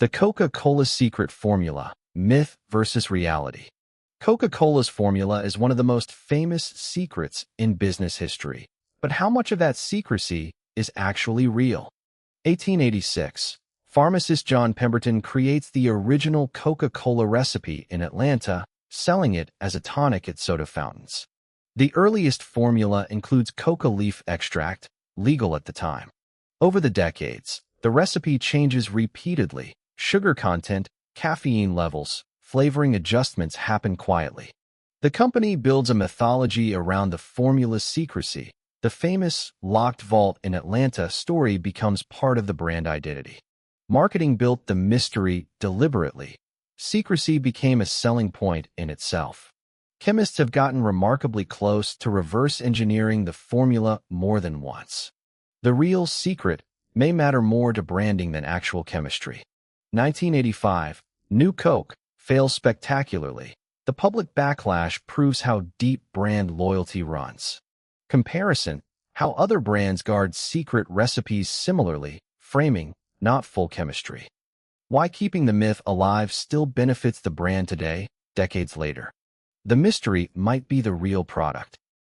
The Coca-Cola secret formula, myth versus reality. Coca-Cola's formula is one of the most famous secrets in business history. But how much of that secrecy is actually real? 1886. Pharmacist John Pemberton creates the original Coca-Cola recipe in Atlanta, selling it as a tonic at soda fountains. The earliest formula includes coca leaf extract, legal at the time. Over the decades, the recipe changes repeatedly. Sugar content, caffeine levels, flavoring adjustments happen quietly. The company builds a mythology around the formula's secrecy. The famous locked vault in Atlanta story becomes part of the brand identity. Marketing built the mystery deliberately. Secrecy became a selling point in itself. Chemists have gotten remarkably close to reverse engineering the formula more than once. The real secret may matter more to branding than actual chemistry. 1985, New Coke fails spectacularly. The public backlash proves how deep brand loyalty runs. Comparison, how other brands guard secret recipes similarly, framing, not full chemistry. Why keeping the myth alive still benefits the brand today, decades later. The mystery might be the real product.